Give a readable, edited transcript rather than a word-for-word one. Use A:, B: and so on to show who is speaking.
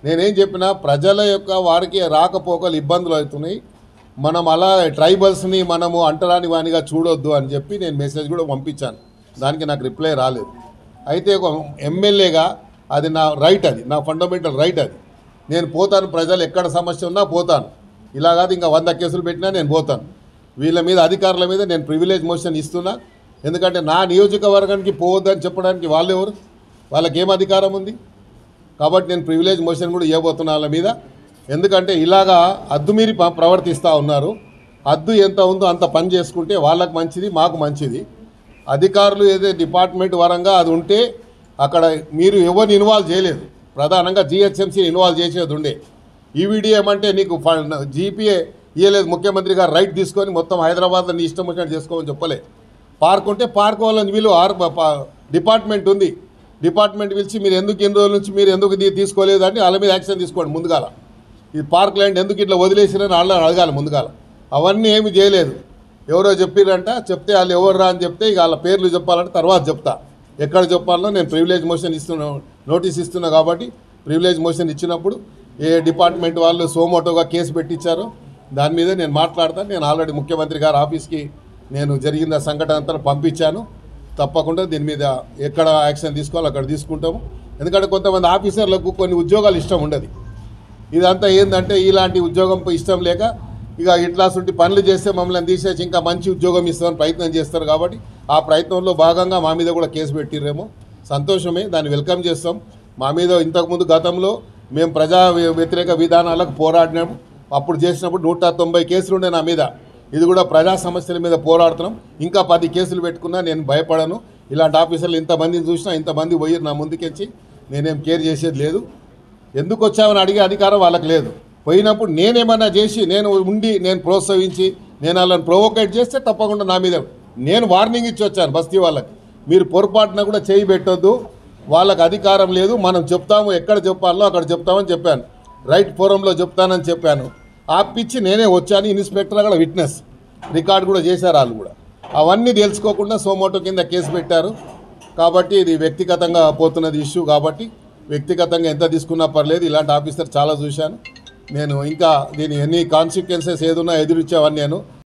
A: నేనేం చెప్పినా ప్రజల యొక్క వారికి రాకపోకలు ఇబ్బందులు అవుతున్నాయి. మనం అలా ట్రైబల్స్ని మనము అంటరాని వానిగా చూడొద్దు అని చెప్పి నేను మెసేజ్ కూడా పంపించాను. దానికి నాకు రిప్లై రాలేదు. అయితే ఒక ఎమ్మెల్యేగా అది నా రైట్, అది నా ఫండమెంటల్ రైట్. అది నేను పోతాను, ప్రజలు ఎక్కడ సమస్య ఉన్నా పోతాను. ఇలా కాదు ఇంకా 100 కేసులు పెట్టినా నేను పోతాను. వీళ్ళ మీద అధికారుల మీద నేను ప్రివిలేజ్ మోషన్ ఇస్తున్నా. ఎందుకంటే నా నియోజకవర్గానికి పోవద్దని చెప్పడానికి వాళ్ళు ఎవరు? వాళ్ళకేం అధికారం ఉంది? కాబట్టి నేను ప్రివిలేజ్ మోషన్ కూడా ఇవ్వబోతున్నా వాళ్ళ మీద. ఎందుకంటే ఇలాగా అద్దుమీరి ప్రవర్తిస్తూ ఉన్నారు. అద్దు ఎంత ఉందో అంత పని చేసుకుంటే వాళ్ళకు మంచిది, మాకు మంచిది. అధికారులు ఏదైతే డిపార్ట్మెంట్ వరంగా అది ఉంటే అక్కడ మీరు ఎవరిని ఇన్వాల్వ్ చేయలేదు. ప్రధానంగా జిహెచ్ఎంసీని ఇన్వాల్వ్ చేసేది ఉండే. ఈవీడీ ఏమంటే నీకు జీపీఏ ఇవ్వలేదు, ముఖ్యమంత్రి గారు రైట్ తీసుకొని మొత్తం హైదరాబాద్లో నీ ఇష్టం వచ్చినట్టు చేసుకోమని చెప్పలే. పార్క్ ఉంటే పార్క్ వాళ్ళని వీళ్ళు డిపార్ట్మెంట్ ఉంది, డిపార్ట్మెంట్ పిలిచి మీరు ఎందుకు ఇన్ని రోజుల నుంచి మీరు ఎందుకు తీసుకోలేదు అని వాళ్ళ మీద యాక్షన్ తీసుకోండి. ముందుగాల ఈ పార్క్ ల్యాండ్ ఎందుకు ఇట్లా వదిలేసిరని వాళ్ళని అడగాలి ముందుగాల. అవన్నీ ఏమి చేయలేదు. ఎవరో చెప్పిరంట, చెప్తే వాళ్ళు ఎవరు రా అని చెప్తే ఇక వాళ్ళ పేర్లు చెప్పాలంటే తర్వాత చెప్తా. ఎక్కడ చెప్పాలనో నేను ప్రివిలేజ్ మోషన్ ఇస్తున్నా, నోటీస్ ఇస్తున్నా. కాబట్టి ప్రివిలేజ్ మోషన్ ఇచ్చినప్పుడు ఏ డిపార్ట్మెంట్ వాళ్ళు సోమోటోగా కేసు పెట్టించారో దాని మీద నేను మాట్లాడతాను. నేను ఆల్రెడీ ముఖ్యమంత్రి గారి ఆఫీస్కి నేను జరిగిన సంఘటన అంతా పంపించాను. తప్పకుండా దీని మీద ఎక్కడ యాక్షన్ తీసుకోవాలో అక్కడ తీసుకుంటాము. ఎందుకంటే కొంతమంది ఆఫీసర్లకు కొన్ని ఉద్యోగాలు ఇష్టం ఉండదు. ఇదంతా ఏంటంటే ఇలాంటి ఉద్యోగం ఇష్టం లేక ఇక ఇట్లాంటి పనులు చేస్తే మమ్మల్ని తీసేసి ఇంకా మంచి ఉద్యోగం ఇస్తామని ప్రయత్నం చేస్తారు. కాబట్టి ఆ ప్రయత్నంలో భాగంగా మా మీద కూడా కేసు పెట్టిర్రేమో. సంతోషమే, దాన్ని వెల్కమ్ చేస్తాం. మా మీద ఇంతకుముందు గతంలో మేము ప్రజా వ్యతిరేక విధానాలకు పోరాడినాము. అప్పుడు చేసినప్పుడు 190 కేసులు ఉండే నా మీద. ఇది కూడా ప్రజా సమస్యల మీద పోరాడుతున్నాం. ఇంకా 10 కేసులు పెట్టుకున్నా నేను భయపడను. ఇలాంటి ఆఫీసర్లు ఇంతమందిని చూసినా ఇంతమంది పోయి నా ముందుకెచ్చి నేనేం కేర్ చేసేది లేదు. ఎందుకు వచ్చామని అడిగే అధికారం వాళ్ళకి లేదు. పోయినప్పుడు నేనేమన్నా చేసి నేను ఉండి నేను ప్రోత్సహించి నేను వాళ్ళని ప్రొవోకేట్ చేస్తే తప్పకుండా నా మీద నేను వార్నింగ్ ఇచ్చి వచ్చాను. బస్తీ వాళ్ళకి మీరు పొరపాటున కూడా చేయి పెట్టొద్దు, వాళ్ళకి అధికారం లేదు, మనం చెప్తాము, ఎక్కడ చెప్పాలో అక్కడ చెప్తామని చెప్పాను. రైట్ ఫోరంలో చెప్తానని చెప్పాను. ఆపిచ్చి నేనే వచ్చాను. ఇన్స్పెక్టర్ కూడా విట్నెస్ రికార్డు కూడా చేశారు వాళ్ళు కూడా. అవన్నీ తెలుసుకోకుండా సోమోటో కింద కేసు పెట్టారు. కాబట్టి ఇది వ్యక్తిగతంగా పోతున్నది ఇష్యూ. కాబట్టి వ్యక్తిగతంగా ఎంత తీసుకున్నా పర్లేదు. ఇలాంటి ఆఫీసర్ చాలా చూశాను నేను. ఇంకా దీని ఎన్ని కాన్సిక్వెన్సెస్ ఏదున్నా ఎదురిచ్చేవన్నీ నేను